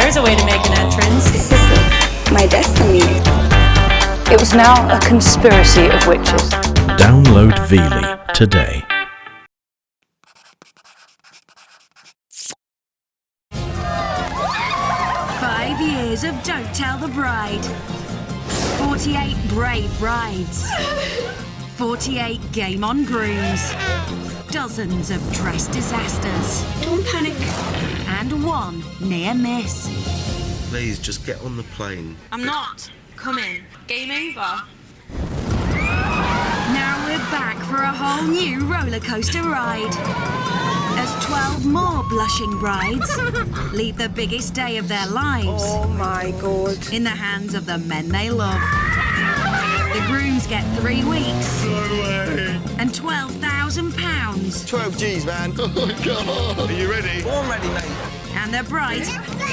there's a way to make an entrance. This is my destiny. It was now a conspiracy of witches. Download Veely today. Years of Don't Tell the Bride. 48 brave brides. 48 game on grooms. Dozens of dress disasters. Don't panic. And one near miss. Please, just get on the plane. I'm not. Come in. Game over. Now we're back for a whole new roller coaster ride. As 12 more blushing brides lead the biggest day of their lives. Oh my God. In the hands of the men they love. The grooms get 3 weeks. No way. And £12,000. 12 G's, man. Oh my God. Are you ready? Oh, I'm ready, mate. And the brides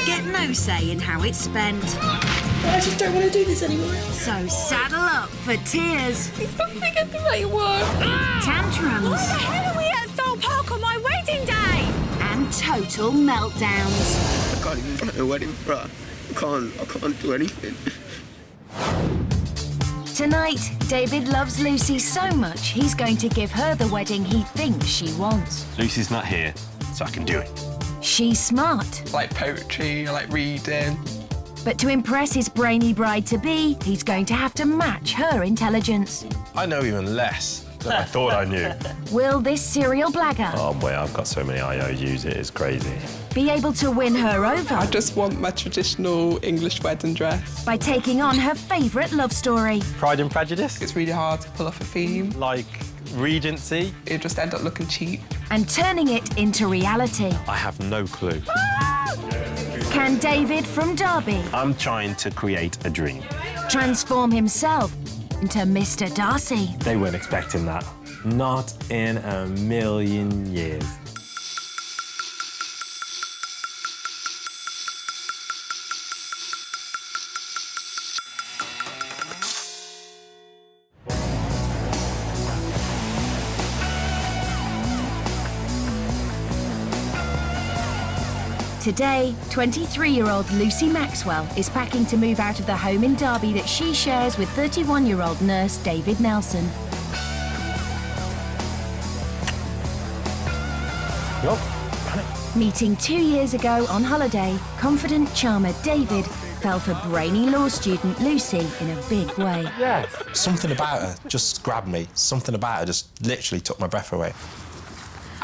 get no say in how it's spent. I just don't want to do this anymore. So saddle up for tears. Please don't forget the right word. Tantrums. How are we at Thorpe Park on my wedding day? And total meltdowns. I can't even plan a wedding, bruh. I can't do anything. Tonight, David loves Lucy so much he's going to give her the wedding he thinks she wants. Lucy's not here, so I can do it. She's smart. I like poetry, I like reading. But to impress his brainy bride-to-be, he's going to have to match her intelligence. I know even less than I thought I knew. Will this serial blagger Oh boy, I've got so many IOUs, it is crazy. be able to win her over I just want my traditional English wedding dress. by taking on her favourite love story? Pride and Prejudice? It's really hard to pull off a theme. Like Regency? It just end up looking cheap. And turning it into reality. I have no clue. Can David from Derby I'm trying to create a dream. transform himself into Mr. Darcy? They weren't expecting that. Not in a million years. Today, 23-year-old Lucy Maxwell is packing to move out of the home in Derby that she shares with 31-year-old nurse David Nelson. Yup. Meeting 2 years ago on holiday, confident charmer David fell for brainy law student Lucy in a big way. Yes. Something about her just grabbed me. Something about her just literally took my breath away.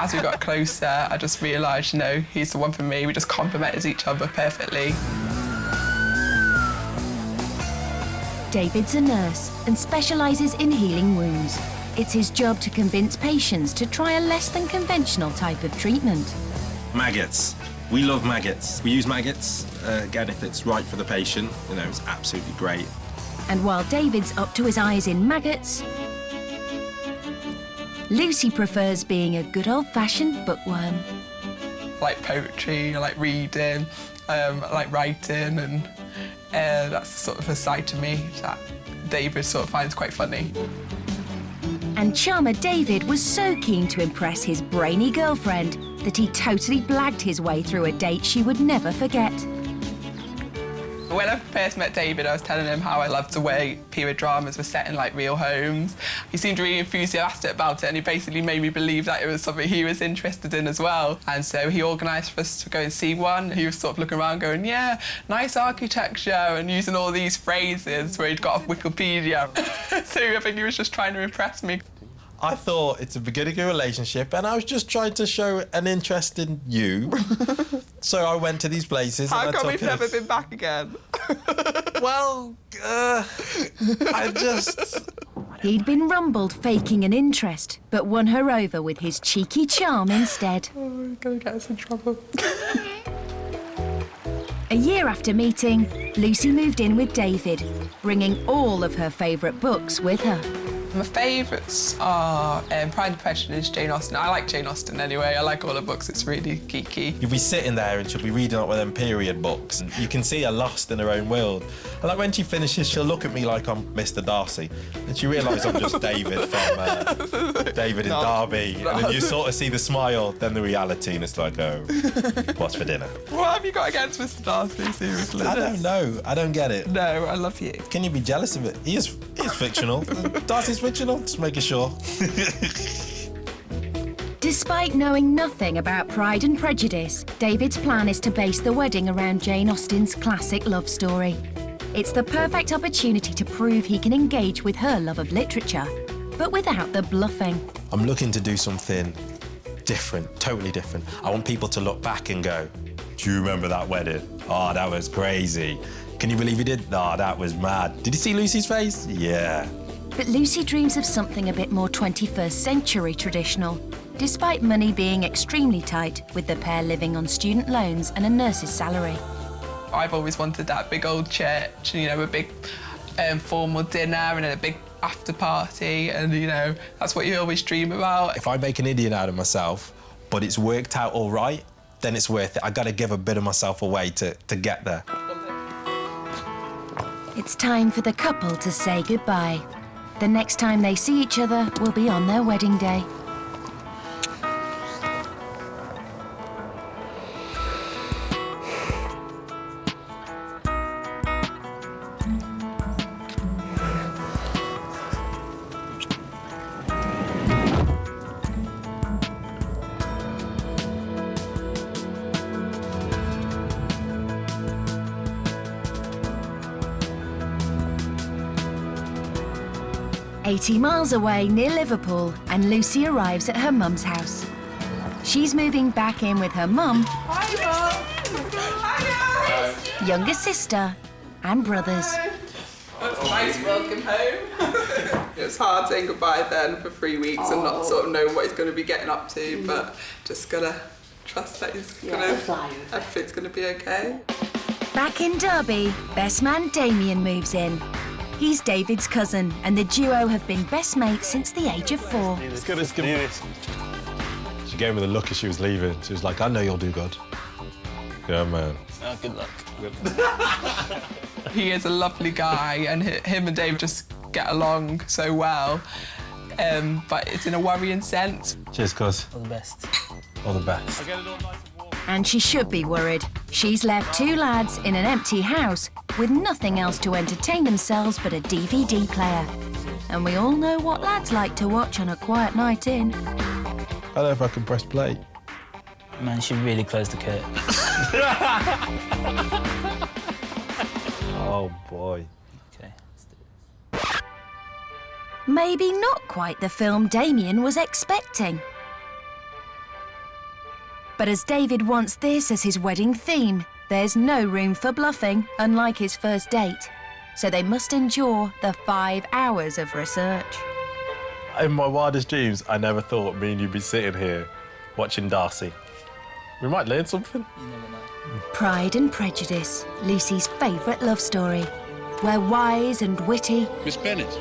As we got closer, I just realised, you know, he's the one for me. We just complemented each other perfectly. David's a nurse and specialises in healing wounds. It's his job to convince patients to try a less than conventional type of treatment. Maggots. We love maggots. We use maggots, again, if it's right for the patient. You know, it's absolutely great. And while David's up to his eyes in maggots, Lucy prefers being a good old-fashioned bookworm. I like poetry, I like reading, I like writing, and that's sort of a side to me that David sort of finds quite funny. And charmer David was so keen to impress his brainy girlfriend that he totally blagged his way through a date she would never forget. When I first met David, I was telling him how I loved the way period dramas were set in like real homes. He seemed really enthusiastic about it, and he basically made me believe that it was something he was interested in as well. And so he organised for us to go and see one. He was sort of looking around going, yeah, nice architecture, and using all these phrases where he'd got off Wikipedia. So I think he was just trying to impress me. I thought it's a beginning of a relationship and I was just trying to show an interest in you. So I went to these places and How I come took we've her- never been back again? Well, I just... He'd been rumbled faking an interest, but won her over with his cheeky charm instead. Oh, we're gonna get us in trouble. A year after meeting, Lucy moved in with David, bringing all of her favourite books with her. My favourites are Pride and Prejudice, Jane Austen. I like Jane Austen anyway. I like all her books. It's really geeky. You'll be sitting there and she'll be reading out one of them period books. And you can see her lost in her own world. And like when she finishes, she'll look at me like I'm Mr. Darcy. And she realises I'm just David from David in Derby. And then you sort of see the smile, then the reality, and it's like, oh, what's for dinner? What have you got against Mr. Darcy, seriously? I don't know. I don't get it. No, I love you. Can you be jealous of it? He is fictional. Darcy's fictional, just making sure. Despite knowing nothing about Pride and Prejudice, David's plan is to base the wedding around Jane Austen's classic love story. It's the perfect opportunity to prove he can engage with her love of literature, but without the bluffing. I'm looking to do something different, totally different. I want people to look back and go, do you remember that wedding? Oh, that was crazy. Can you believe he did? Oh, that was mad. Did you see Lucy's face? Yeah. But Lucy dreams of something a bit more 21st century traditional, despite money being extremely tight with the pair living on student loans and a nurse's salary. I've always wanted that big old church, you know, a big formal dinner and then a big after party, and, you know, that's what you always dream about. If I make an idiot out of myself, but it's worked out all right, then it's worth it. I got to give a bit of myself away to get there. It's time for the couple to say goodbye. The next time they see each other will be on their wedding day. "80 miles away near Liverpool, and Lucy arrives at her mum's house. She's moving back in with her mum, younger sister, and brothers. That's a nice welcome home. It was hard saying goodbye then for 3 weeks and not sort of knowing what he's going to be getting up to, but just gotta trust that everything's gonna be okay. Back in Derby, best man Damien moves in. He's David's cousin, and the duo have been best mates since the age of 4. It's good. She gave me the look as she was leaving. She was like, I know you'll do good. Yeah, man. Oh, good luck. He is a lovely guy, and him and David just get along so well. But it's in a worrying sense. Cheers, cuz. All the best. All the best. And she should be worried. She's left 2 lads in an empty house with nothing else to entertain themselves but a DVD player. And we all know what lads like to watch on a quiet night in. I don't know if I can press play. Man, you should really close the curtain. Oh, boy. Okay, let's do this. Maybe not quite the film Damien was expecting. But as David wants this as his wedding theme, there's no room for bluffing, unlike his first date. So they must endure the 5 hours of research. In my wildest dreams, I never thought me and you'd be sitting here watching Darcy. We might learn something. You never know. Pride and Prejudice, Lucy's favourite love story, where wise and witty, Miss Bennet.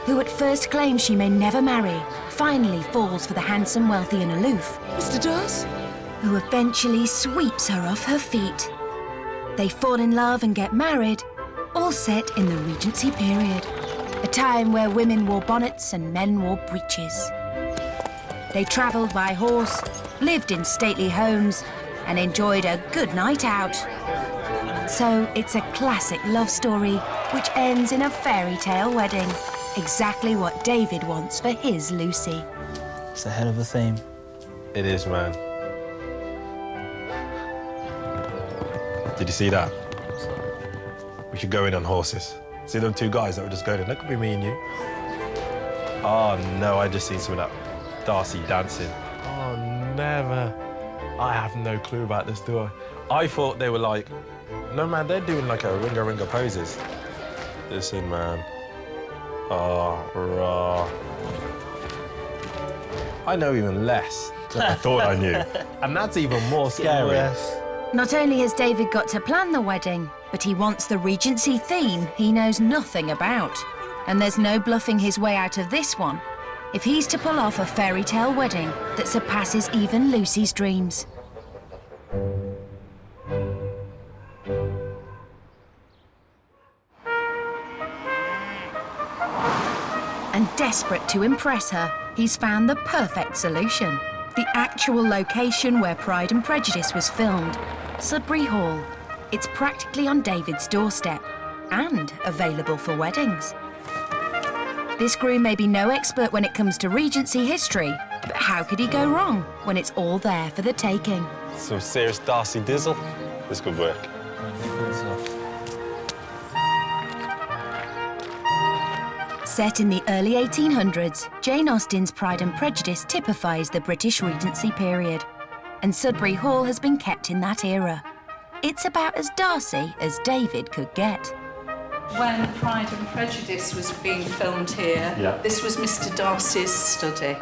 who at first claims she may never marry, finally falls for the handsome, wealthy and aloof, Mr. Darcy? who eventually sweeps her off her feet. They fall in love and get married, all set in the Regency period, a time where women wore bonnets and men wore breeches. They travelled by horse, lived in stately homes, and enjoyed a good night out. So it's a classic love story which ends in a fairy tale wedding, exactly what David wants for his Lucy. It's a hell of a theme. It is, man. Did you see that? We should go in on horses. See them 2 guys that were just going in? That could be me and you. Oh, no, I just seen some of that Darcy dancing. Oh, never. I have no clue about this, do I? I thought they were like... No, man, they're doing like a ringa poses. Listen, man. Oh, rah. I know even less than I thought I knew. And that's even more scary. Not only has David got to plan the wedding, but he wants the Regency theme he knows nothing about. and there's no bluffing his way out of this one if he's to pull off a fairy tale wedding that surpasses even Lucy's dreams. And desperate to impress her, he's found the perfect solution. The actual location where Pride and Prejudice was filmed, Sudbury Hall. It's practically on David's doorstep and available for weddings. This groom may be no expert when it comes to Regency history, but how could he go wrong when it's all there for the taking? Some serious Darcy dizzle. This could work. Set in the early 1800s, Jane Austen's Pride and Prejudice typifies the British Regency period, and Sudbury Hall has been kept in that era. It's about as Darcy as David could get. When Pride and Prejudice was being filmed here, this was Mr. Darcy's study.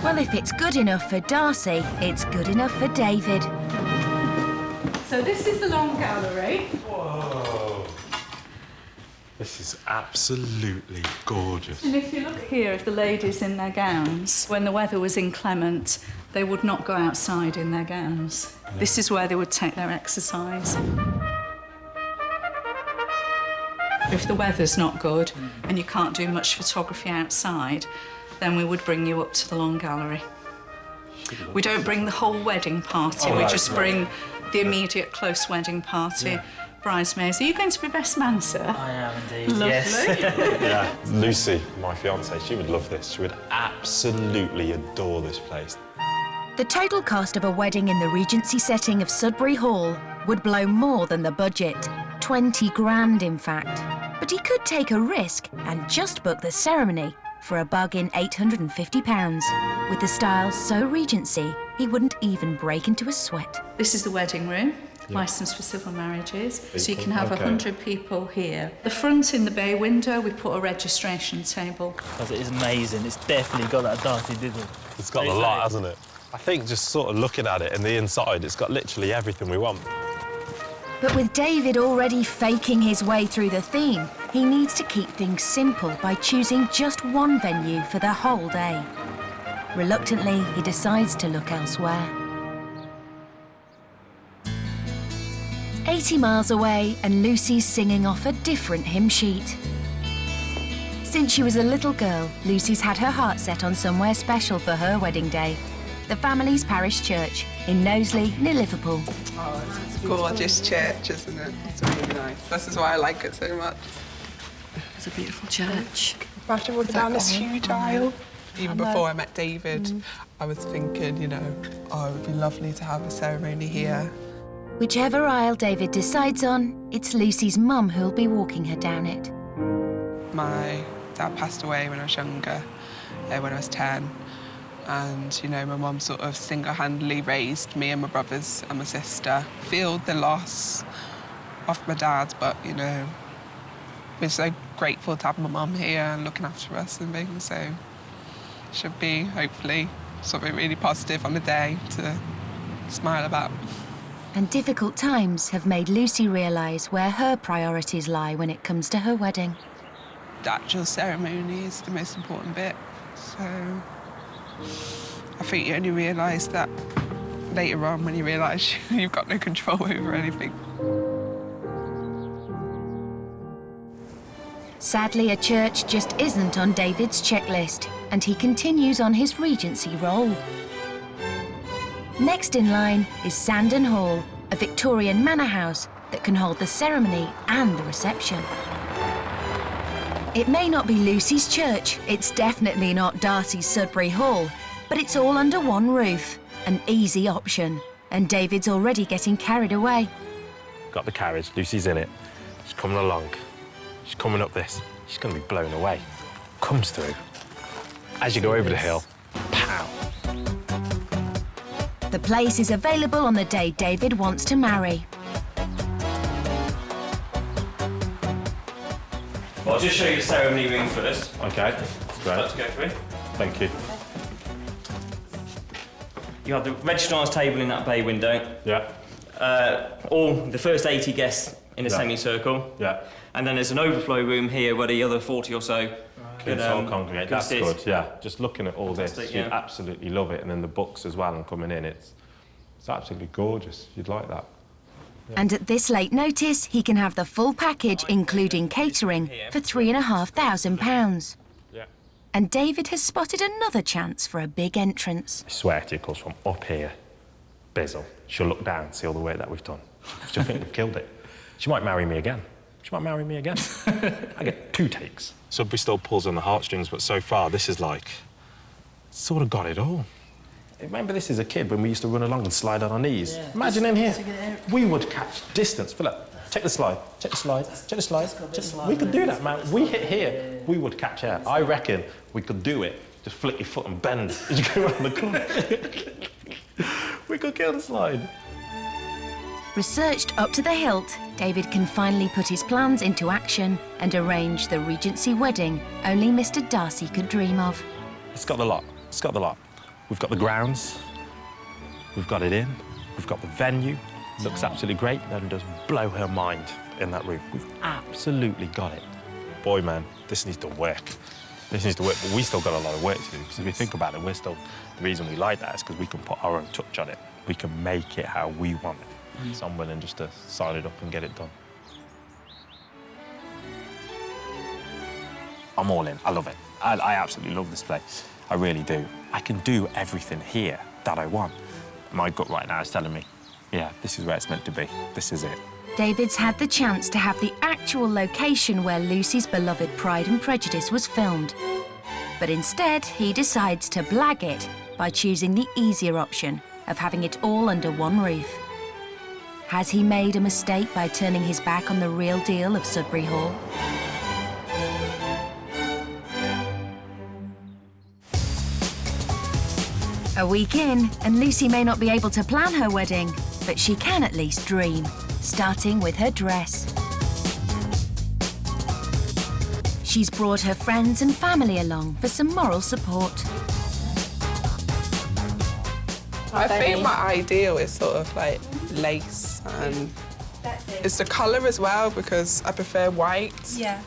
Well, if it's good enough for Darcy, it's good enough for David. So this is the long gallery. Whoa. This is absolutely gorgeous. And if you look here at the ladies in their gowns, when the weather was inclement, they would not go outside in their gowns. No. This is where they would take their exercise. If the weather's not good and you can't do much photography outside, then we would bring you up to the long gallery. We don't bring the whole wedding party, we just bring the immediate close wedding party. Yeah. Bridesmaids. Are you going to be best man, sir? I am indeed, Lovely. yes. Yeah, Lucy, my fiancée, she would love this. She would absolutely adore this place. The total cost of a wedding in the Regency setting of Sudbury Hall would blow more than the budget. 20 grand, in fact. But he could take a risk and just book the ceremony for a bargain £850. With the style so Regency, he wouldn't even break into a sweat. This is the wedding room. Licensed for civil marriages, so you can have 100 people here. The front in the bay window, we put a registration table. Because it is amazing. It's definitely got that Darcy dizzle. It's got a lot, hasn't it? I think just sort of looking at it and the inside, it's got literally everything we want. But with David already faking his way through the theme, he needs to keep things simple by choosing just one venue for the whole day. Reluctantly, he decides to look elsewhere. 80 miles away, and Lucy's singing off a different hymn sheet. Since she was a little girl, Lucy's had her heart set on somewhere special for her wedding day. The family's Parish Church in Knowsley, near Liverpool. Oh, it's a gorgeous church, isn't it? It's really nice. This is why I like it so much. It's a beautiful church. Imagine walking down this huge aisle. Even before I met David, I was thinking, you know, oh, it would be lovely to have a ceremony here. Whichever aisle David decides on, it's Lucy's mum who'll be walking her down it. My dad passed away when I was younger, when I was 10. And, you know, my mum sort of single-handedly raised me and my brothers and my sister. Feel the loss of my dad, but, you know, we're so grateful to have my mum here and looking after us and things, so should be, hopefully, something really positive on the day to smile about. And difficult times have made Lucy realise where her priorities lie when it comes to her wedding. The actual ceremony is the most important bit, so I think you only realise that later on when you realise you've got no control over anything. Sadly, a church just isn't on David's checklist, and he continues on his Regency role. Next in line is Sandon Hall, a Victorian manor house that can hold the ceremony and the reception. It may not be Lucy's church, it's definitely not Darcy's Sudbury Hall, but it's all under one roof, an easy option, and David's already getting carried away. Got the carriage, Lucy's in it. She's coming along. She's coming up this. She's going to be blown away. Comes through. As you go over the hill, pow. The place is available on the day David wants to marry. Well, I'll just show you the ceremony room first. OK, that's great. Let's go through. Thank you. You have the registrar's table in that bay window. Yeah. All the first 80 guests in a semicircle. Yeah. And then there's an overflow room here where the other 40 or so Kids all congregate. That's sit. good, yeah. Just looking at all this, Fantastic, you'd yeah. absolutely love it. And then the books as well and coming in, it's absolutely gorgeous. You'd like that. And at this late notice, he can have the full package, including catering, for £3,500. Yeah. And David has spotted another chance for a big entrance. I swear to you, because from up here, Bizzle, she'll look down and see all the work that we've done. She'll think we've killed it. She might marry me again. She might marry me again. I get 2 takes. Sudbury still pulls on the heartstrings, but so far, this is like, sort of got it all. Remember this as a kid when we used to run along and slide on our knees? Yeah. Imagine in here. We would catch distance. Philip, check the slide. Check the slide. Check the slide. We could do that, man. We hit here, we would catch air. I reckon we could do it. Just flick your foot and bend as you go around the corner. We could kill the slide. Researched up to the hilt, David can finally put his plans into action and arrange the Regency wedding only Mr. Darcy could dream of. It's got the lot. It's got the lot. We've got the grounds, we've got it in, we've got the venue. Looks absolutely great. Then does blow her mind in that room. We've absolutely got it. Boy, man, this needs to work. This needs to work, but we still got a lot of work to do. Because if we think about it, the reason we like that is because we can put our own touch on it. We can make it how we want it. So I'm willing just to sign it up and get it done. I'm all in. I love it. I absolutely love this place. I really do. I can do everything here that I want. My gut right now is telling me, yeah, this is where it's meant to be. This is it. David's had the chance to have the actual location where Lucy's beloved Pride and Prejudice was filmed. But instead, he decides to blag it by choosing the easier option of having it all under one roof. Has he made a mistake by turning his back on the real deal of Sudbury Hall? A week in, and Lucy may not be able to plan her wedding, but she can at least dream, starting with her dress. She's brought her friends and family along for some moral support. I think my ideal is sort of like lace, and it's the colour as well, because I prefer white. Yeah.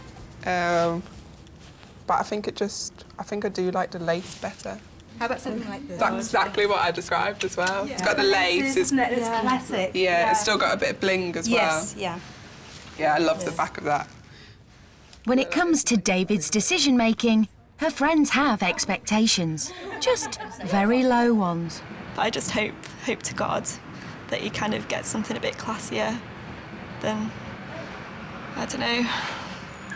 But I think I do like the lace better. How about something like this? That's exactly what I described as well. Yeah. It's got the lace. It's classic. Yeah, it's still got a bit of bling as well. Yes, yeah. Yeah, I love the back of that. When it comes to David's decision-making, her friends have expectations, just very low ones. I just hope to God that he kind of gets something a bit classier than, I don't know,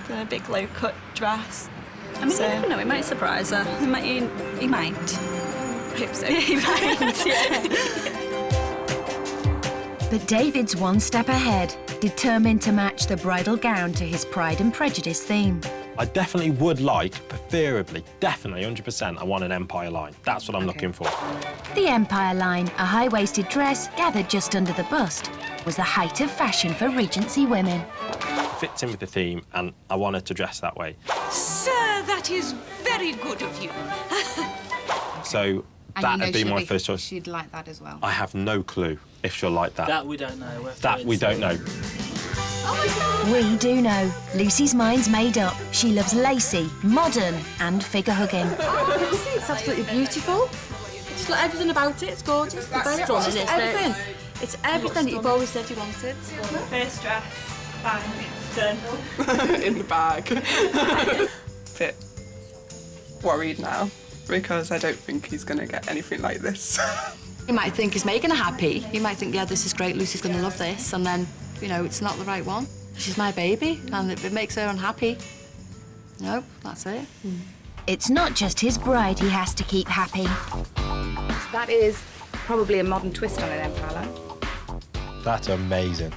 than a big low-cut dress. I mean, you never know, it might surprise her. He might. I hope so. He might, yeah. But David's one step ahead, determined to match the bridal gown to his Pride and Prejudice theme. I definitely would like, preferably, definitely 100%, I want an Empire line. That's what I'm looking for. The Empire line, a high-waisted dress gathered just under the bust, was the height of fashion for Regency women. It fits in with the theme, and I want her to dress that way. Sir, that is very good of you. So that would be my first choice. She'd like that as well. I have no clue if she'll like that. That we don't know. That we don't know. We do know. Lucy's mind's made up. She loves lacy, modern and figure-hugging. Oh, it's absolutely beautiful. Just like everything about it, it's gorgeous. The very front, isn't it? Everything. It's everything that you've always said you wanted. First dress, bang, done. In the bag. Bit worried now, because I don't think he's going to get anything like this. You might think he's making her happy. You might think, yeah, this is great, Lucy's going to love this, and then, you know, it's not the right one. She's my baby, and if it makes her unhappy, nope, that's it. It's not just his bride he has to keep happy. That is probably a modern twist on an Empire line. That's amazing.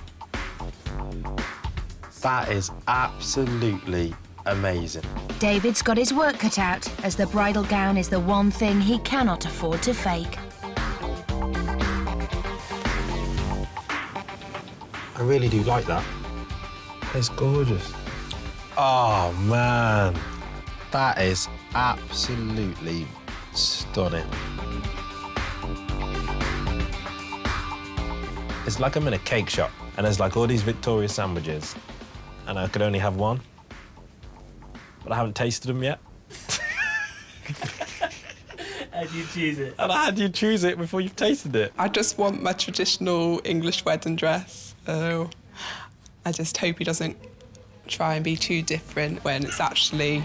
That is absolutely amazing. David's got his work cut out, as the bridal gown is the one thing he cannot afford to fake. I really do like that. It's gorgeous. Oh, man. That is absolutely stunning. It's like I'm in a cake shop. and there's like all these Victoria sandwiches, and I could only have one, but I haven't tasted them yet. How do you choose it? And how do you choose it before you've tasted it? I just want my traditional English wedding dress. So I just hope he doesn't try and be too different when it's actually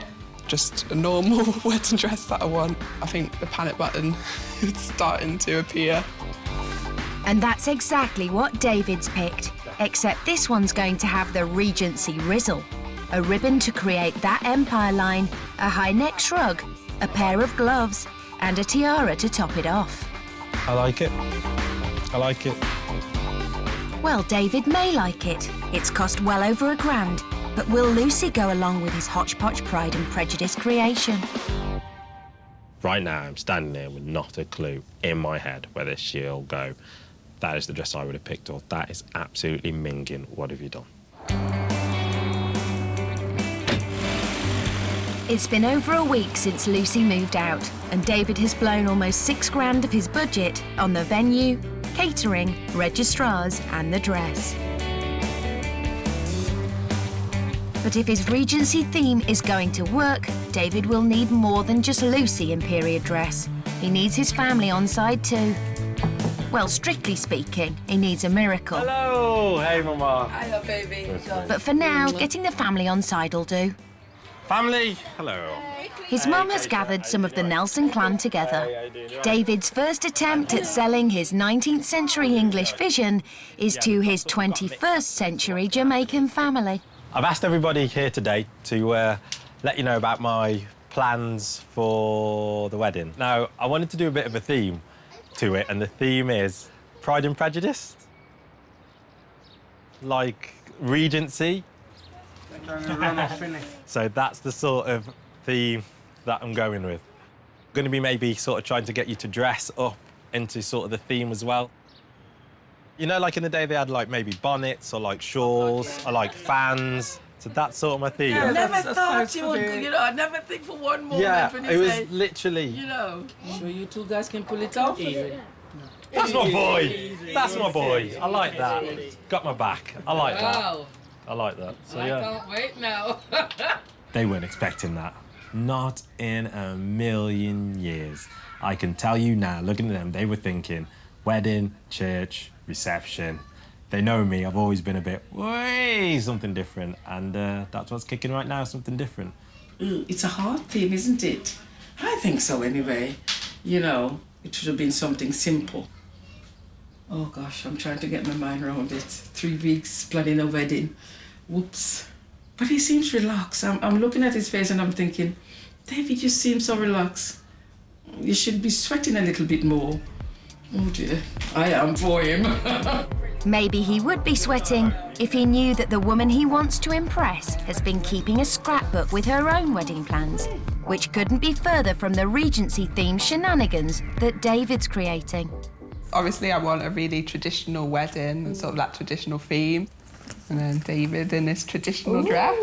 just a normal wedding dress that I want. I think the panic button is starting to appear. And that's exactly what David's picked, except this one's going to have the Regency rizzle. A ribbon to create that empire line, a high neck shrug, a pair of gloves, and a tiara to top it off. I like it. I like it. Well, David may like it. It's cost well over £1,000. But will Lucy go along with his hodgepodge Pride and Prejudice creation? Right now, I'm standing there with not a clue in my head whether she'll go, that is the dress I would have picked, or that is absolutely minging. What have you done? It's been over a week since Lucy moved out, and David has blown almost £6,000 of his budget on the venue, catering, registrars, and the dress. But if his Regency theme is going to work, David will need more than just Lucy in period dress. He needs his family on side too. Well, strictly speaking, he needs a miracle. Hello! Hey, Mama. Hiya, baby. But for now, getting the family on side will do. Family! Hello. His mum has gathered some of the Nelson clan together. David's first attempt at selling his 19th century English vision is to his 21st century Jamaican family. I've asked everybody here today to let you know about my plans for the wedding. Now, I wanted to do a bit of a theme to it, and the theme is Pride and Prejudice. Like Regency. So that's the sort of theme that I'm going with. I'm going to be maybe sort of trying to get you to dress up into sort of the theme as well. You know, like in the day they had like maybe bonnets or like shawls or like fans. So that's sort of my theme. I never thought you would, I never think for one moment when you it was say, literally... Sure you two guys can pull it off? That's my boy. That's my boy. I like that. Got my back. I like that. I like that. So I can't wait now. They weren't expecting that. Not in a million years. I can tell you now, looking at them, they were thinking wedding, church, reception. They know me, I've always been a bit, way something different. And that's what's kicking right now, something different. It's a hard theme, isn't it? I think so anyway. It should have been something simple. Oh gosh, I'm trying to get my mind around it. 3 weeks planning a wedding. Whoops. But he seems relaxed. I'm looking at his face and I'm thinking, David, you seem so relaxed. You should be sweating a little bit more. Oh dear, I am for him. Maybe he would be sweating if he knew that the woman he wants to impress has been keeping a scrapbook with her own wedding plans, which couldn't be further from the Regency-themed shenanigans that David's creating. Obviously, I want a really traditional wedding and sort of that traditional theme. And then David in this traditional dress.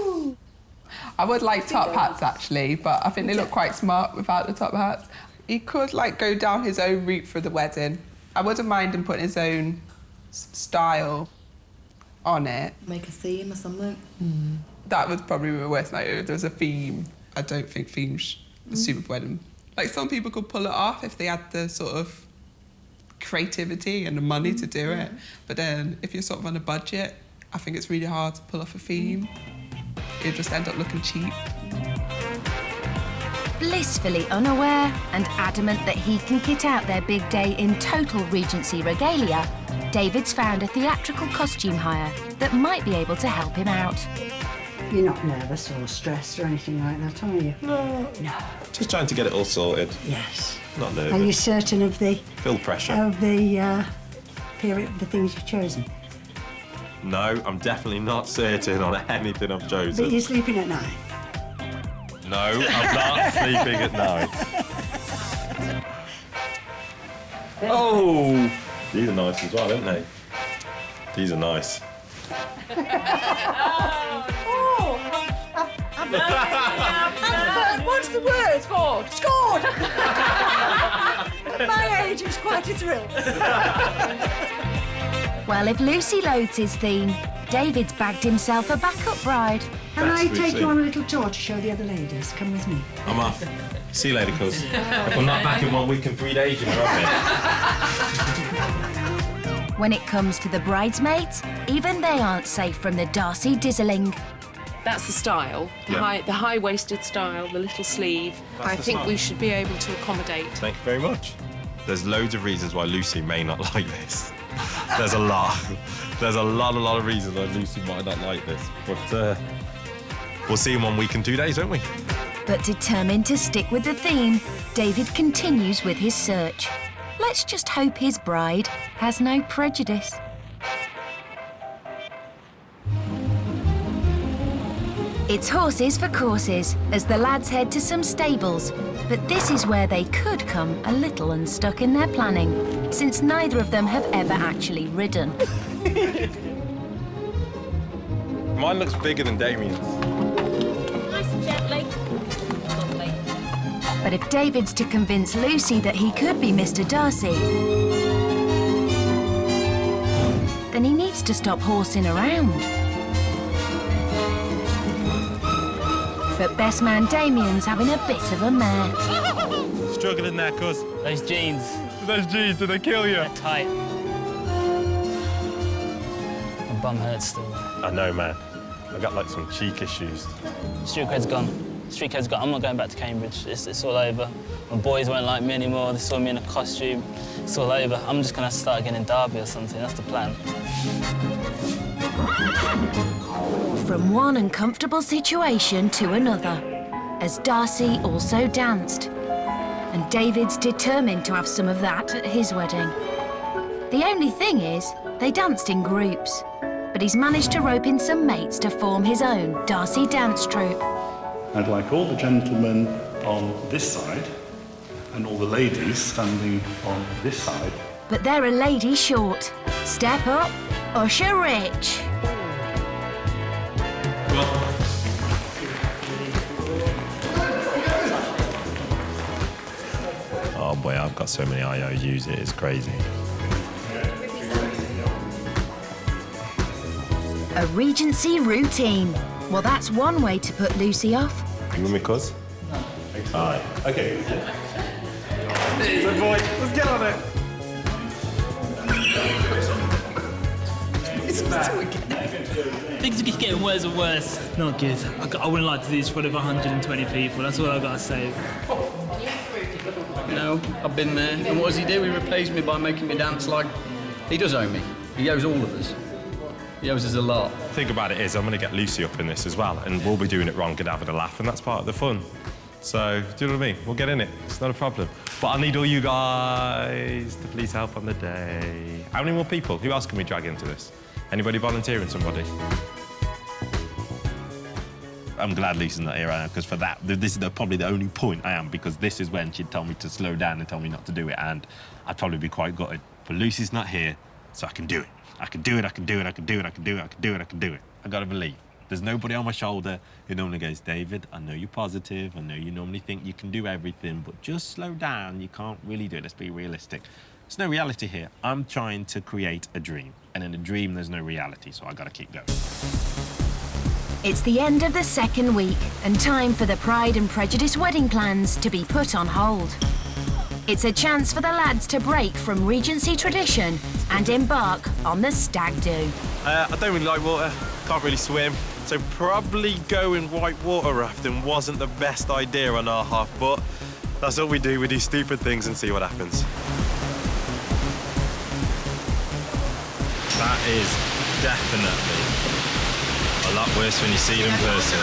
I would like top hats, actually, but I think they look quite smart without the top hats. He could, go down his own route for the wedding. I wouldn't mind him putting his own style on it. Make a theme or something. That would probably be the worst nightmare if there was a theme. I don't think themes are super wedding. Some people could pull it off if they had the sort of creativity and the money to do it. But then if you're sort of on a budget, I think it's really hard to pull off a theme. It'll just end up looking cheap. Blissfully unaware and adamant that he can kit out their big day in total Regency regalia, David's found a theatrical costume hire that might be able to help him out. You're not nervous or stressed or anything like that, are you? No. No. Just trying to get it all sorted. Yes. Not nervous. Are you certain of the... Feel pressure. Of the period, the things you've chosen? No, I'm definitely not certain on anything I've chosen. But you're sleeping at night? No, I'm not sleeping at night. Oh! These are nice as well, aren't they? These are nice. What's the word? Scored. Scored! At my age, it's quite a thrill. Well, if Lucy loads his theme, David's bagged himself a backup bride. Can I take you on a little tour to show the other ladies? Come with me. I'm off. See you later, cuz. If I'm not back in 1 week and 3 days, you're right. When it comes to the bridesmaids, even they aren't safe from the Darcy dizzling. That's the style, the high-waisted style, the little sleeve. I think we should be able to accommodate. Thank you very much. There's loads of reasons why Lucy may not like this. There's a lot. There's a lot of reasons why Lucy might not like this. But we'll see in 1 week and 2 days, won't we? But determined to stick with the theme, David continues with his search. Let's just hope his bride has no prejudice. It's horses for courses as the lads head to some stables. But this is where they could come a little unstuck in their planning, since neither of them have ever actually ridden. Mine looks bigger than Damien's. Nice and gently. Lovely. But if David's to convince Lucy that he could be Mr. Darcy, then he needs to stop horsing around. But best man Damien's having a bit of a mare. Struggling there, cuz. Those jeans. Those jeans, do they kill you? They're tight. My bum hurts still. I know, man. I got like some cheek issues. Street cred's gone. Street cred's gone. I'm not going back to Cambridge. It's all over. My boys won't like me anymore. They saw me in a costume. It's all over. I'm just going to start again in Derby or something. That's the plan. From one uncomfortable situation to another, as Darcy also danced. And David's determined to have some of that at his wedding. The only thing is, they danced in groups, but he's managed to rope in some mates to form his own Darcy dance troupe. I'd like all the gentlemen on this side and all the ladies standing on this side. But they're a lady short. Step up, Usher Rich. Oh boy, I've got so many IOUs, it is crazy. A Regency routine. Well, that's one way to put Lucy off. You with me, cuz? No. Aye. Okay. So boy, let's get on it. Things are just getting worse and worse. Not good. I wouldn't like to do this in front of 120 people. That's all I've got to say. You know, I've been there. And what does he do? He repays me by making me dance like... He does owe me. He owes all of us. He owes us a lot. The thing about it is I'm going to get Lucy up in this as well, and we'll be doing it wrong and having a laugh, and that's part of the fun. So, do you know what I mean? We'll get in it. It's not a problem. But I need all you guys to please help on the day. How many more people? Who else can we drag into this? Anybody volunteering somebody? I'm glad Lucy's not here right now, because for that, this is probably the only point I am, because this is when she'd tell me to slow down and tell me not to do it, and I'd probably be quite gutted. But Lucy's not here, so I can do it. I can do it, I can do it, I can do it, I can do it, I can do it, I can do it. I gotta believe. There's nobody on my shoulder who normally goes, David, I know you're positive, I know you normally think you can do everything, but just slow down, you can't really do it, let's be realistic. There's no reality here. I'm trying to create a dream, and in a dream there's no reality, so I gotta keep going. It's the end of the second week and time for the Pride and Prejudice wedding plans to be put on hold. It's a chance for the lads to break from Regency tradition and embark on the stag do. I don't really like water, can't really swim, so probably going white water rafting wasn't the best idea on our half, but that's what we do stupid things and see what happens. That is definitely a lot worse when you see it in person.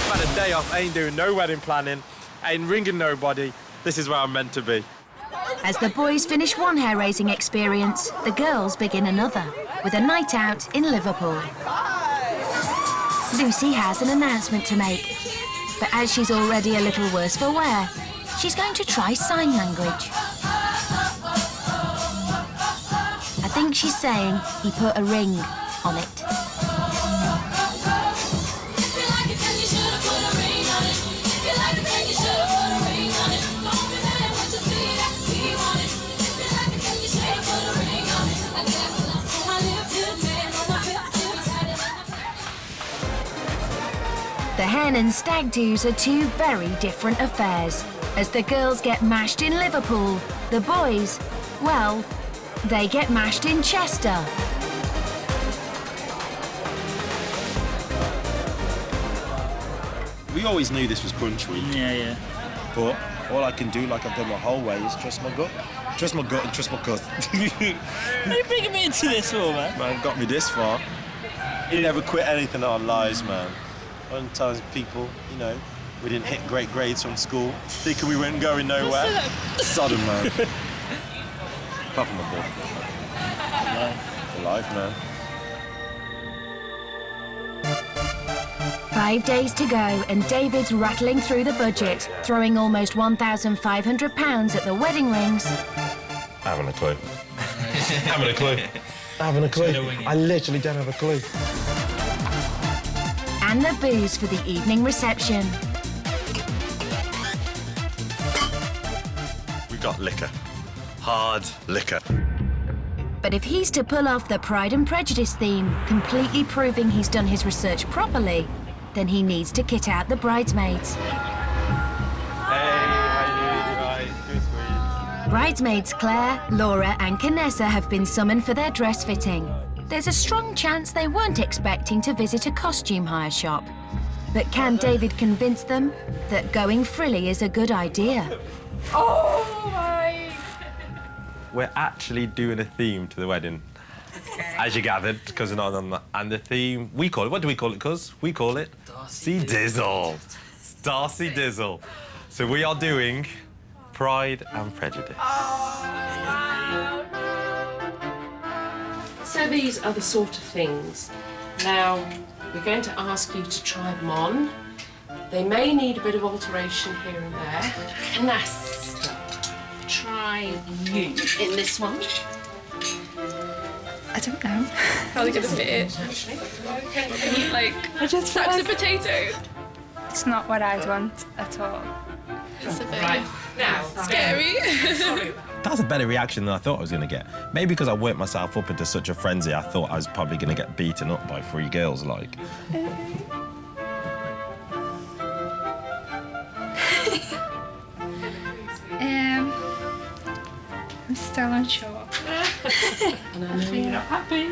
I've had a day off, ain't doing no wedding planning, ain't ringing nobody. This is where I'm meant to be. As the boys finish one hair-raising experience, the girls begin another, with a night out in Liverpool. Lucy has an announcement to make, but as she's already a little worse for wear, she's going to try sign language. think she's saying he put a ring on it. The hen and stag do's are two very different affairs. As the girls get mashed in Liverpool, the boys, well, they get mashed in Chester. We always knew this was brunch week. Yeah. But all I can do, like I've done my whole way, is trust my gut. Trust my gut and trust my cousin. What are you bringing me into this for, man? Man, got me this far. You never quit anything on lies, man. Sometimes people, you know, we didn't hit great grades from school, thinking we weren't going nowhere. Sodom, man. Apart from my boy. For life, man. 5 days to go, and David's rattling through the budget, throwing almost £1,500 at the wedding rings. Having a clue. Having a clue. Having a clue. I literally don't have a clue. And the booze for the evening reception. We got liquor. Hard liquor. But if he's to pull off the Pride and Prejudice theme, completely proving he's done his research properly, then he needs to kit out the bridesmaids. Bridesmaids Claire, Laura and Canessa have been summoned for their dress fitting. There's a strong chance they weren't expecting to visit a costume hire shop. But can David convince them that going frilly is a good idea? Oh my! We're actually doing a theme to the wedding. Okay. As you gathered, because and the theme, we call it, what do we call it, cuz? We call it Darcy Dizzle. Darcy Dizzle. So we are doing Pride and Prejudice. So these are the sort of things. Now, we're going to ask you to try them on. They may need a bit of alteration here and there. Let's try you in this one. I don't know how they're gonna fit it. Like, sacks of potatoes. It's not what I'd want at all. It's a bit scary. That's a better reaction than I thought I was going to get. Maybe because I worked myself up into such a frenzy, I thought I was probably going to get beaten up by 3 girls, like. I'm still unsure. And I know you're not happy.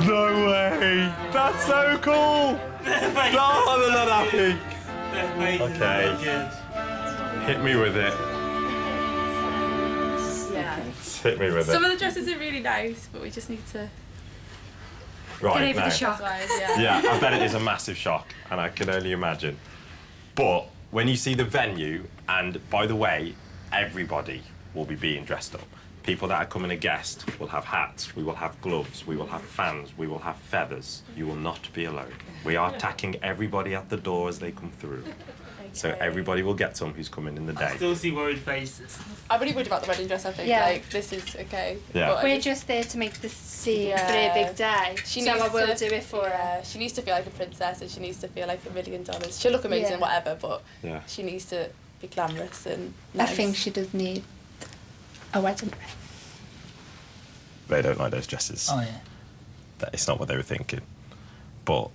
No way! That's so cool! No, I'm not happy. Okay. Hit me with it. Yeah. Hit me with it. Some of the dresses are really nice, but we just need to Right, get over now. the shock. Yeah, I bet it is a massive shock, and I can only imagine. But when you see the venue, and by the way, everybody will be being dressed up. People that are coming as guests will have hats, we will have gloves, we will have fans, we will have feathers. You will not be alone. We are attacking everybody at the door as they come through. So everybody will get some who's coming in the day. I still see worried faces. I'm really worried about the wedding dress, I think. Yeah. Like, this is okay. Yeah. We're just there to make the scene for a big day. So I will do it for her. She needs to feel like a princess and she needs to feel like $1 million. She'll look amazing, whatever, but she needs to be glamorous and nice. I think she does need a wedding dress. They don't like those dresses. Oh, yeah. It's not what they were thinking. But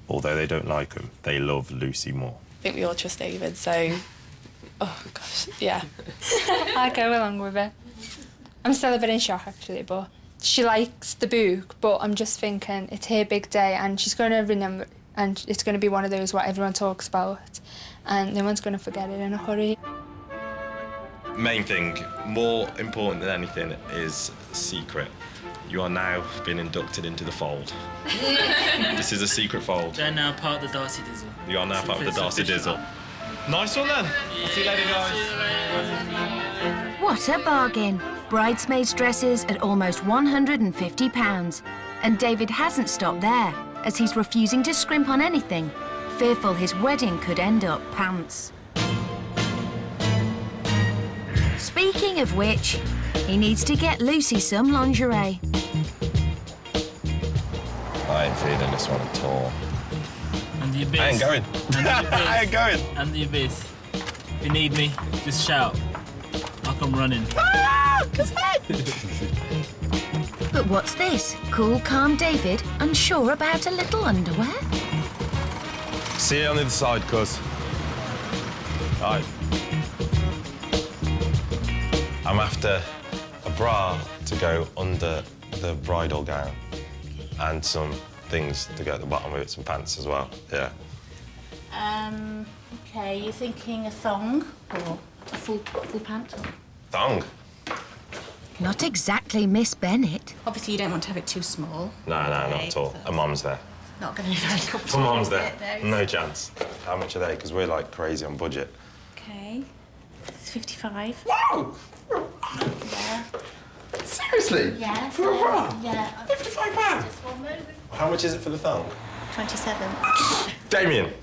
although they don't like them, they love Lucy more. I think we all trust David, so... Oh, gosh, yeah. I go along with it. I'm still a bit in shock, actually, but she likes the book, but I'm just thinking it's her big day and she's going to remember, and it's going to be one of those what everyone talks about, and no one's going to forget it in a hurry. Main thing, more important than anything, is secret. You are now being inducted into the fold. This is a secret fold. They're now part of the Darcy Dizzle. You are now part of the Darcy Dizzle. Nice one then. I'll see you later, guys. What a bargain. Bridesmaids' dresses at almost £150. And David hasn't stopped there, as he's refusing to scrimp on anything, fearful his wedding could end up pants. Speaking of which, he needs to get Lucy some lingerie. I ain't feeling this one at all. And the abyss. I ain't going. I ain't going. And the abyss. If you need me, just shout. I'll come running. But what's this? Cool, calm David, unsure about a little underwear? See you on the other side, cuz. Right. I'm after a bra to go under the bridal gown and some things to go at the bottom with it, some pants as well, yeah. OK, you thinking a thong or a full pant? Thong? Not exactly Miss Bennett. Obviously, you don't want to have it too small. No, not at all. A mom's there. Not going to be very comfortable. A mom's is there. it? No chance. How much are they? Because we're like crazy on budget. OK, it's 55. Wow! Yeah. Seriously? Yeah. For a bra? Yeah. £55? How much is it for the thong? 27. Damien!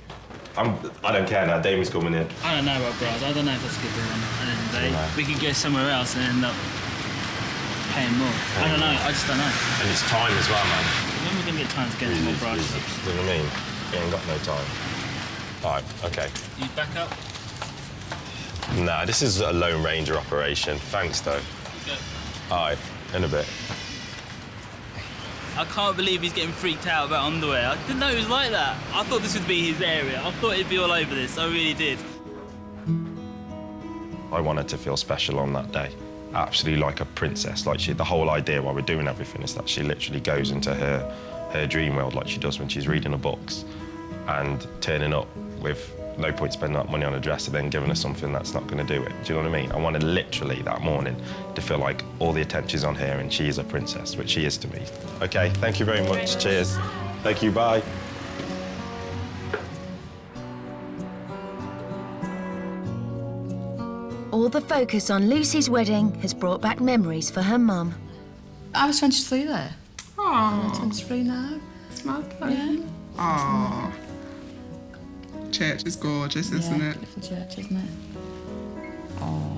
I don't care now. Damien's coming in. I don't know about bras. I don't know if that's a good deal or not. At the end of the day, we could go somewhere else and end up paying more. I don't know. I just don't know. And it's time as well, man. When are we going to get time to get any more bras? You know what I mean? We ain't got no time. All right, OK. You back up? Nah, this is a Lone Ranger operation. Thanks, though. Okay. All right, in a bit. I can't believe he's getting freaked out about underwear. I didn't know he was like that. I thought this would be his area. I thought he'd be all over this. I really did. I wanted to feel special on that day. Absolutely like a princess. Like the whole idea while we're doing everything is that she literally goes into her dream world like she does when she's reading her books and turning up with no point spending that money on a dress and then giving her something that's not going to do it. Do you know what I mean? I wanted literally that morning to feel like all the attention's on her and she is a princess, which she is to me. OK, thank you very much. Cheers. Thank you, bye. All the focus on Lucy's wedding has brought back memories for her mum. I was 23 there. Aww. I'm 23 now. It's my pleasure. Yeah. Aww. Church is gorgeous, isn't it? Beautiful church, isn't it? Oh.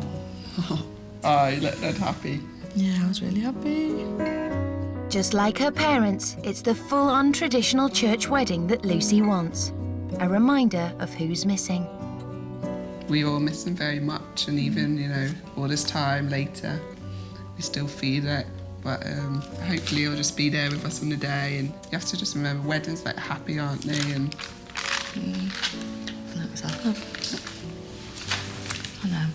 Oh, you looked dead happy. Yeah, I was really happy. Just like her parents, it's the full-on traditional church wedding that Lucy wants. A reminder of who's missing. We all miss him very much, and even, you know, all this time later, we still feel it. But hopefully he'll just be there with us on the day, and you have to just remember, weddings like happy, aren't they? And That was our love. I know.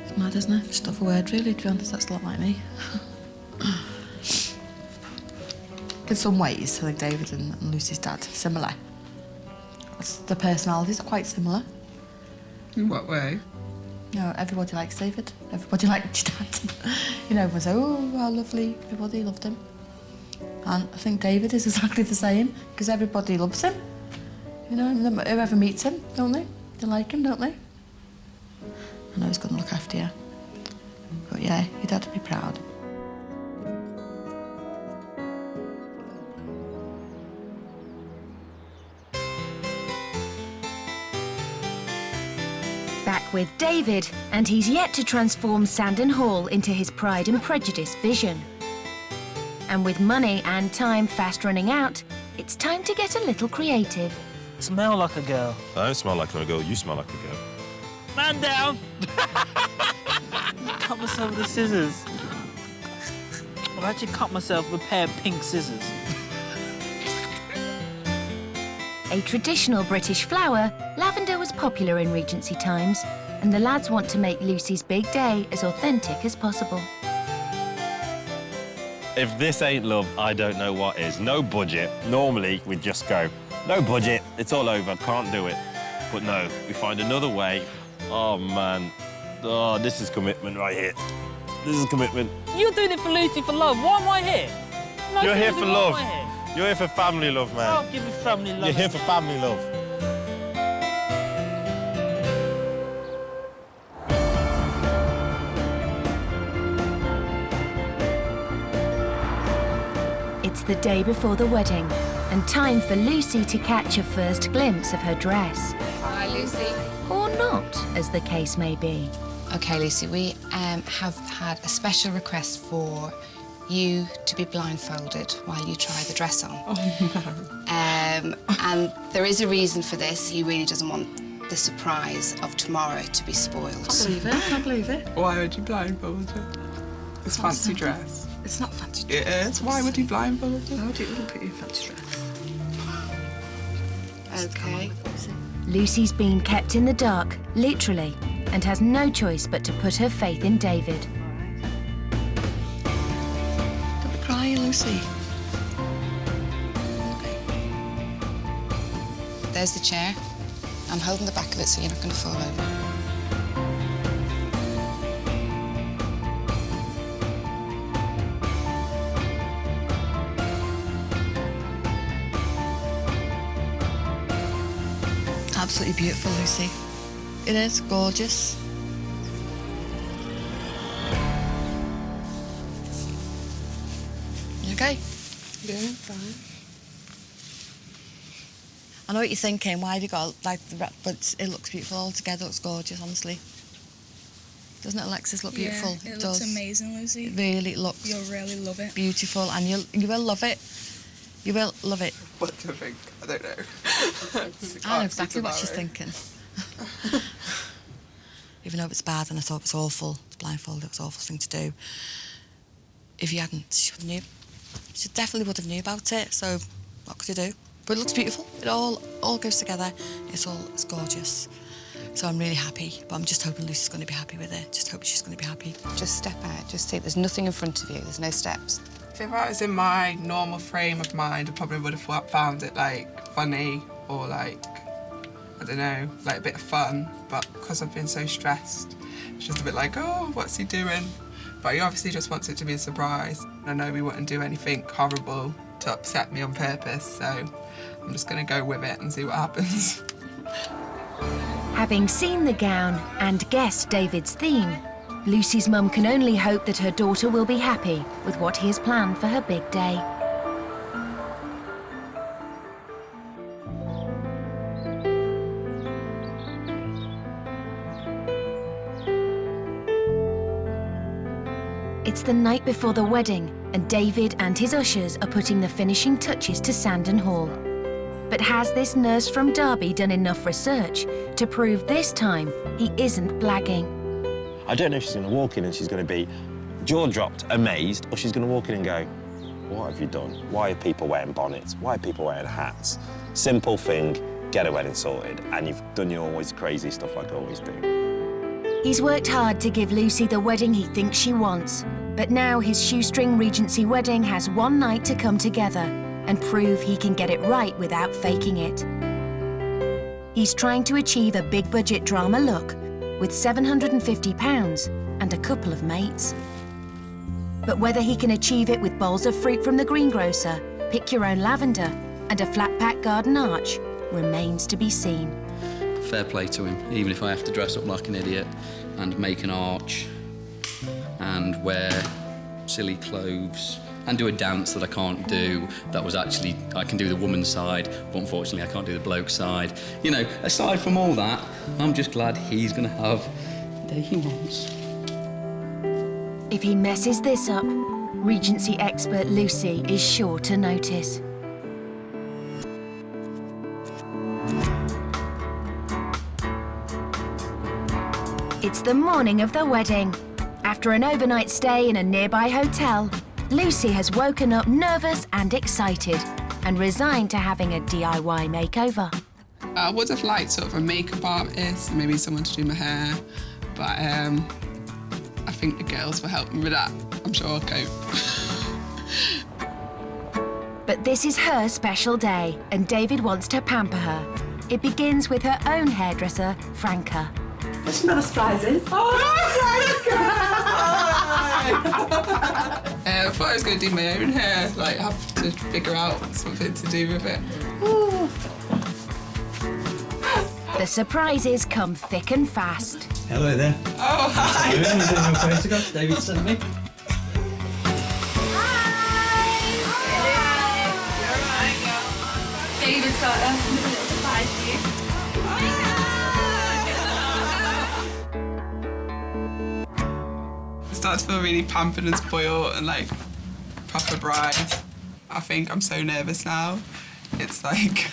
It's mad, isn't it? Just off a word, really, to be honest. That's a lot like me. In some ways, I think David and Lucy's dad are similar. The personalities are quite similar. In what way? You know, everybody likes David. Everybody liked your dad. You know, everyone said, oh, how lovely. Everybody loved him. And I think David is exactly the same, because everybody loves him. You know, whoever meets him, don't they? They like him, don't they? I know he's going to look after you. But yeah, your dad would be proud. Back with David, and he's yet to transform Sandon Hall into his Pride and Prejudice vision. And with money and time fast running out, it's time to get a little creative. Smell like a girl. I don't smell like a girl, you smell like a girl. Man down! Cut myself with the scissors. I've actually cut myself with a pair of pink scissors. A traditional British flower, lavender was popular in Regency times, and the lads want to make Lucy's big day as authentic as possible. If this ain't love, I don't know what is. No budget. Normally, we'd just go, no budget, it's all over, can't do it. But no, we find another way. Oh, man. Oh, this is commitment right here. This is commitment. You're doing it for Lucy for love. Why am I here? You're here for love. You're here for family love, man. I'll give you family love. You're here for family love. It's the day before the wedding, and time for Lucy to catch a first glimpse of her dress. Hi, Lucy. Or not, as the case may be. OK, Lucy, we have had a special request for you to be blindfolded while you try the dress on. Oh, no. And there is a reason for this. He really doesn't want the surprise of tomorrow to be spoiled. Can't believe it. Why would you blindfold her? It's fancy dress. It's not fancy dress. It is. Why would he blindfold her? How do you put your fancy dress? OK. Lucy's been kept in the dark, literally, and has no choice but to put her faith in David. Don't be crying, Lucy. There's the chair. I'm holding the back of it so you're not going to fall over. Absolutely beautiful, Lucy. It is gorgeous. You okay? Yeah, fine. I know what you're thinking. Why have you got like the wrap? But it looks beautiful all together. It looks gorgeous, honestly. Doesn't it, Alexis? Look beautiful. Yeah, it does. looks amazing, Lucy. It really looks. You'll really love it. Beautiful, and you will love it. You will love it. What do you think? I don't know. I know exactly what she's thinking. Even though it's bad and I thought it was awful, blindfolded, it was an awful thing to do. If you hadn't, she definitely would have knew about it, so what could you do? But it looks beautiful. It all goes together. It's gorgeous. So I'm really happy, but I'm just hoping Lucy's going to be happy with it. Just hope she's going to be happy. Just step out. Just see. There's nothing in front of you. There's no steps. If I was in my normal frame of mind, I probably would have found it, like, funny or, like, I don't know, like a bit of fun. But because I've been so stressed, it's just a bit like, oh, what's he doing? But he obviously just wants it to be a surprise. I know we wouldn't do anything horrible to upset me on purpose, so I'm just going to go with it and see what happens. Having seen the gown and guessed David's theme, Lucy's mum can only hope that her daughter will be happy with what he has planned for her big day. It's the night before the wedding, and David and his ushers are putting the finishing touches to Sandon Hall. But has this nurse from Derby done enough research to prove this time he isn't blagging? I don't know if she's going to walk in and she's going to be jaw-dropped, amazed, or she's going to walk in and go, what have you done? Why are people wearing bonnets? Why are people wearing hats? Simple thing, get a wedding sorted, and you've done your always crazy stuff like I always do. He's worked hard to give Lucy the wedding he thinks she wants, but now his shoestring Regency wedding has one night to come together and prove he can get it right without faking it. He's trying to achieve a big-budget drama look with £750 and a couple of mates. But whether he can achieve it with bowls of fruit from the greengrocer, pick your own lavender, and a flat-pack garden arch remains to be seen. Fair play to him, even if I have to dress up like an idiot and make an arch and wear silly clothes and do a dance that I can't do. That was actually, I can do the woman's side, but unfortunately I can't do the bloke's side. You know, aside from all that, I'm just glad he's going to have the day he wants. If he messes this up, Regency expert Lucy is sure to notice. It's the morning of the wedding. After an overnight stay in a nearby hotel, Lucy has woken up nervous and excited and resigned to having a DIY makeover. I would have liked sort of a makeup artist, maybe someone to do my hair, but I think the girls will help me with that. I'm sure I'll cope. But this is her special day, and David wants to pamper her. It begins with her own hairdresser, Franca. Has she got us prizes? I thought I was going to do my own hair, like have to figure out something to do with it. Ooh. The surprises come thick and fast. Hello there. Oh, hi. You're doing your photographs David sent me. start to feel really pampered and spoiled and like proper bride. I think I'm so nervous now. It's like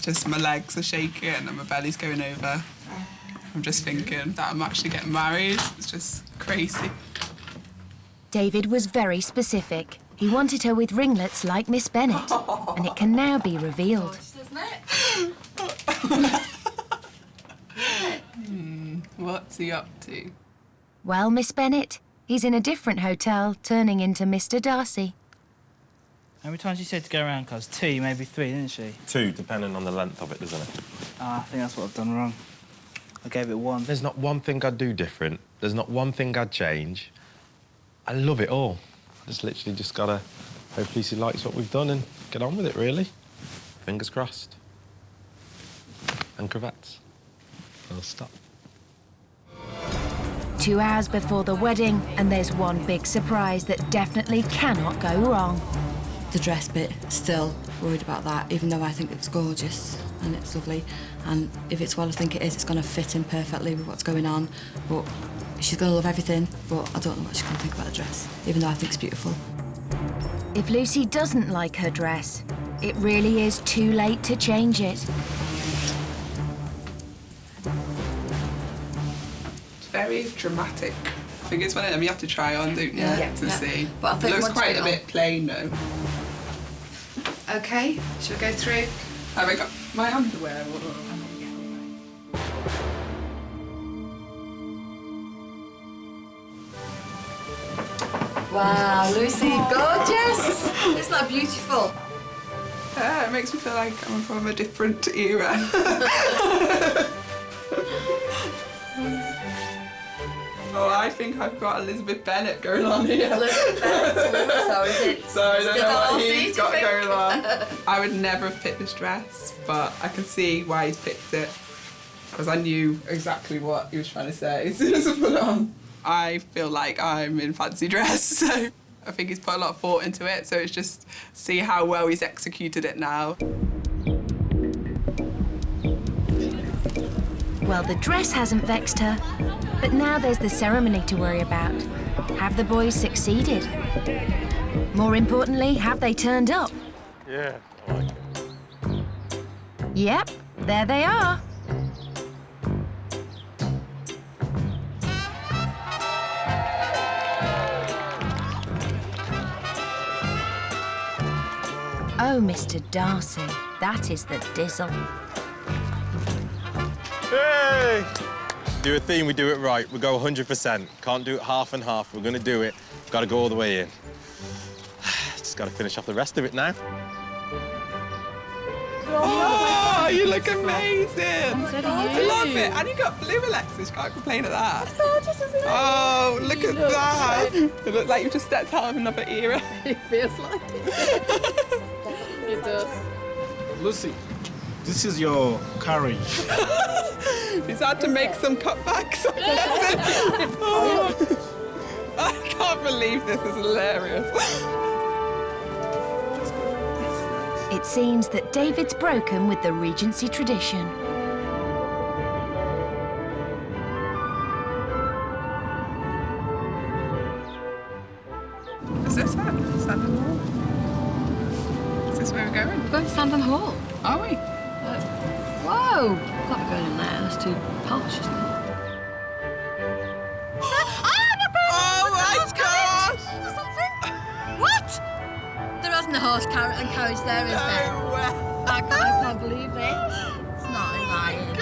just my legs are shaking and my belly's going over. I'm just thinking that I'm actually getting married. It's just crazy. David was very specific. He wanted her with ringlets like Miss Bennet, and it can now be revealed. What's he up to? Well, Miss Bennet, he's in a different hotel, turning into Mr. Darcy. How many times you said to go around, cuz? 2, maybe 3, didn't she? 2, depending on the length of it, doesn't it? I think that's what I've done wrong. I gave it 1. There's not one thing I'd do different. There's not one thing I'd change. I love it all. Just literally just gotta hope Lucy likes what we've done and get on with it, really. Fingers crossed. And cravats. I'll stop. 2 hours before the wedding, and there's one big surprise that definitely cannot go wrong. The dress bit, still worried about that, even though I think it's gorgeous and it's lovely. And if it's what I think it is, it's going to fit in perfectly with what's going on. But she's going to love everything, but I don't know what she's going to think about the dress, even though I think it's beautiful. If Lucy doesn't like her dress, it really is too late to change it. It's very dramatic. I think it's one of them you have to try on, don't you, to see. But I think it looks once quite you a get bit plain, though. OK, shall we go through? Have I got my underwear? Wow, Lucy, gorgeous! Isn't that beautiful? Yeah, it makes me feel like I'm from a different era. Oh, I think I've got Elizabeth Bennet going on here. Elizabeth Bennet, so is it? So I don't know what Darcy, he's got going on. I would never have picked this dress, but I can see why he's picked it. Because I knew exactly what he was trying to say as soon as I put it on. I feel like I'm in fancy dress, so I think he's put a lot of thought into it, so it's just see how well he's executed it now. Well, the dress hasn't vexed her, but now there's the ceremony to worry about. Have the boys succeeded? More importantly, have they turned up? Yeah, I like it. Yep, there they are. Oh, Mr. Darcy, that is the dizzle. Hey! Do a theme, we do it right. We go 100%. Can't do it half and half. We're gonna do it. Got to go all the way in. Just got to finish off the rest of it now. Oh, you look amazing! I love it. And you got blue, Alexis. Can't complain at that. It's gorgeous, isn't it? Oh, look at that! It looks like you've just stepped out of another era. It feels like it. It does. Lucy, this is your carriage. He's had to make some cutbacks. Oh, I can't believe this is hilarious. It seems that David's broken with the Regency tradition. Is this it? Sandon Hall? Is this where we're going? We're going to Sandon Hall. Are we? Whoa! Can't be going in there. That's too posh, isn't it? Oh my gosh! What? There isn't a horse carriage there, is there? No way! I can't believe it. It's not lying.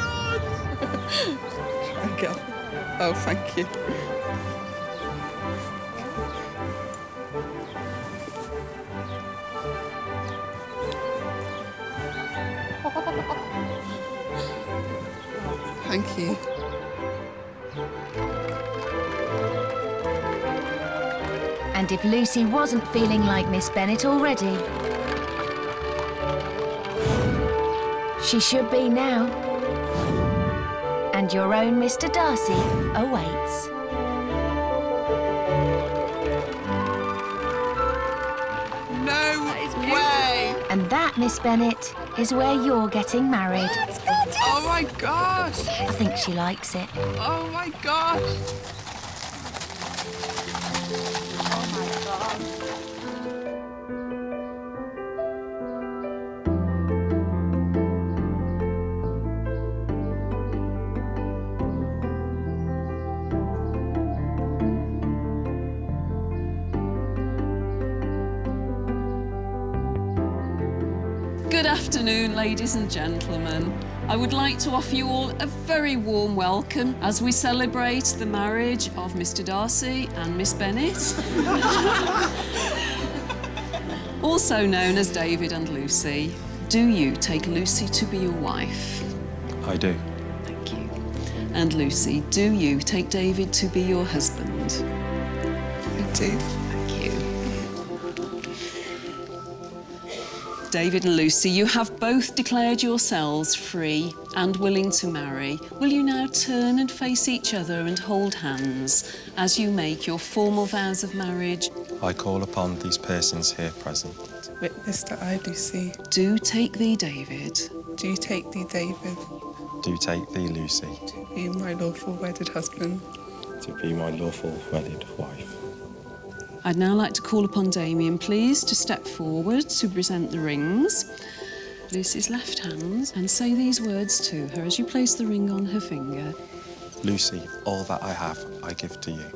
Thank you. Oh, thank you. Thank you. And if Lucy wasn't feeling like Miss Bennet already, she should be now. And your own Mr. Darcy awaits. No way! And that, Miss Bennet, is where you're getting married. Oh my gosh! I think she likes it. Oh my gosh! Good afternoon, ladies and gentlemen. I would like to offer you all a very warm welcome as we celebrate the marriage of Mr. Darcy and Miss Bennett, also known as David and Lucy. Do you take Lucy to be your wife? I do. Thank you. And Lucy, do you take David to be your husband? I do. Thank you. David and Lucy, you have both declared yourselves free and willing to marry. Will you now turn and face each other and hold hands as you make your formal vows of marriage? I call upon these persons here present. Witness that I do see. Do take thee, David. Do take thee, David. Do take thee, Lucy. To be my lawful wedded husband. To be my lawful wedded wife. I'd now like to call upon Damien, please, to step forward to present the rings. Lucy's left hand, and say these words to her as you place the ring on her finger. Lucy, all that I have, I give to you.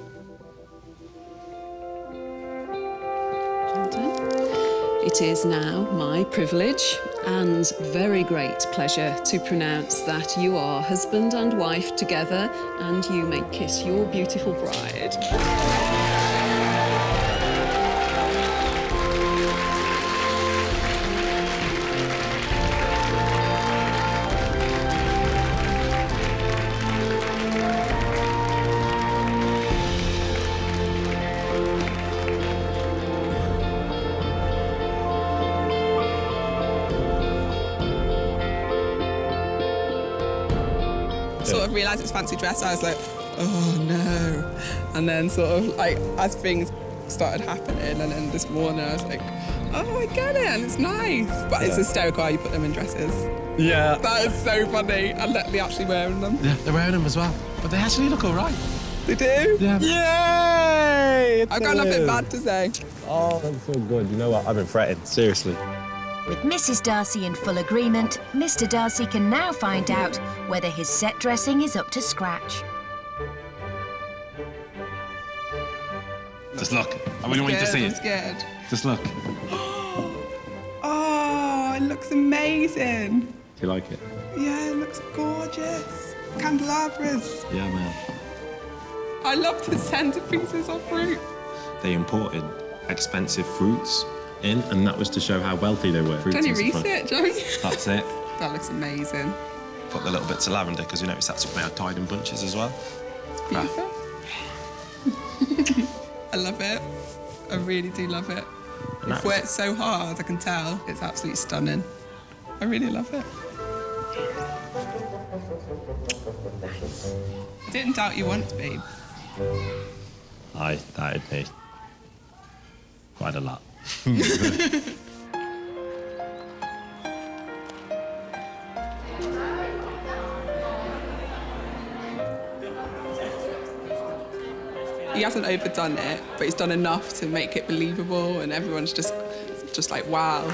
Well done. It is now my privilege and very great pleasure to pronounce that you are husband and wife together, and you may kiss your beautiful bride. Sort of realised it was fancy dress, I was like, oh no. And then sort of like, as things started happening, and then this morning I was like, oh, I get it, and it's nice. But it's hysterical how you put them in dresses. Yeah. That is so funny, and let me actually wearing them. Yeah, they're wearing them as well. But they actually look all right. They do? Yeah. Yay! I've got nothing bad to say. Oh, that's so good. You know what? I've been fretting, seriously. With Mrs. Darcy in full agreement, Mr. Darcy can now find out whether his set dressing is up to scratch. Just look. I really want you to see I'm it. scared. Just look. Oh, it looks amazing. Do you like it? Yeah, it looks gorgeous. Candelabras. Yeah, man. I love the centerpieces of fruit. They imported expensive fruits in, and that was to show how wealthy they were. Done your research, haven't you? That's it. That looks amazing. Put the little bits of lavender, because you notice that's what they are tied in bunches as well. Beautiful. I love it. I really do love it. You've worked so hard, I can tell. It's absolutely stunning. I really love it. Nice. I didn't doubt you once, babe. I doubted me. Quite a lot. He hasn't overdone it, but he's done enough to make it believable, and everyone's just like, wow.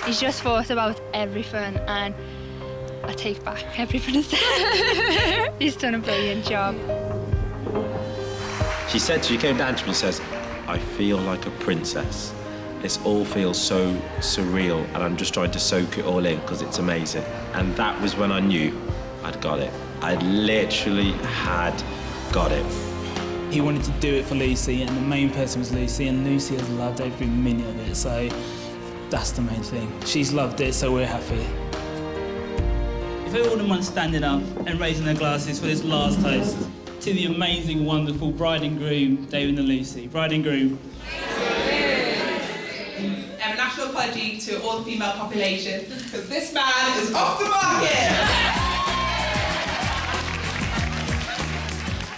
He's just thought about everything, and I take back everything he said. He's done a brilliant job. She came down to me and says, I feel like a princess. This all feels so surreal, and I'm just trying to soak it all in because it's amazing. And that was when I knew I'd got it. I literally had got it. He wanted to do it for Lucy, and the main person was Lucy, and Lucy has loved every minute of it, so that's the main thing. She's loved it, so we're happy. If everyone wouldn't mind standing up and raising their glasses for this last toast to the amazing, wonderful bride and groom, David and Lucy. Bride and groom. A national apology to all the female population, because this man is off the market!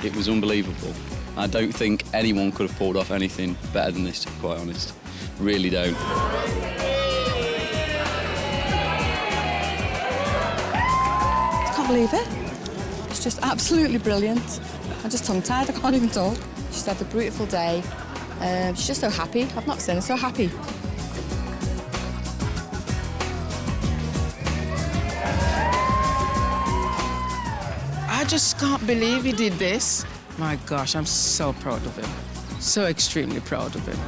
It was unbelievable. I don't think anyone could have pulled off anything better than this, to be quite honest. Really don't. I can't believe it. It's just absolutely brilliant. I'm just tongue-tied, I can't even talk. She's had a beautiful day. She's just so happy. I've not seen her so happy. I just can't believe he did this. My gosh, I'm so proud of him. so extremely proud of him.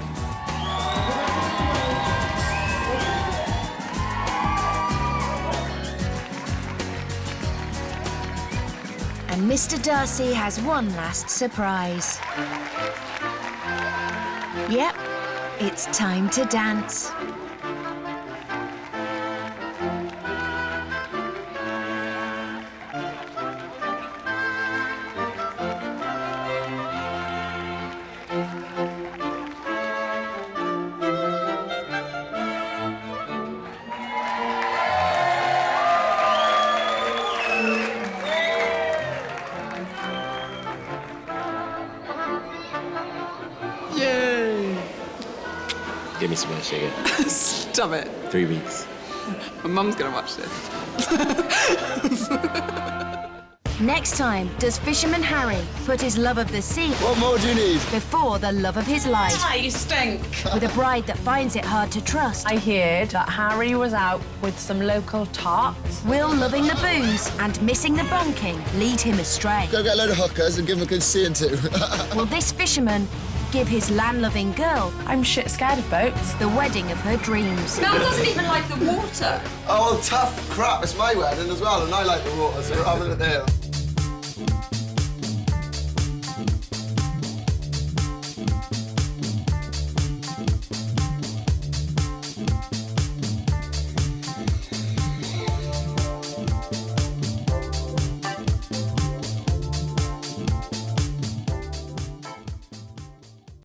And Mr. Darcy has one last surprise. Yep, it's time to dance. Yay! Give me some more sugar. Stop it. 3 weeks. My mum's gonna watch this. Next time, does Fisherman Harry put his love of the sea... What more do you need? ...before the love of his life? Ah, you stink. With a bride that finds it hard to trust. I heard that Harry was out with some local tarts. Will loving the booze and missing the bonking lead him astray? Go get a load of hookers and give them a good seeing to. Will this fisherman give his land-loving girl... I'm shit scared of boats. ...the wedding of her dreams? Mel doesn't even like the water. Oh, well, tough crap. It's my wedding as well, and I like the water, so we're having it there.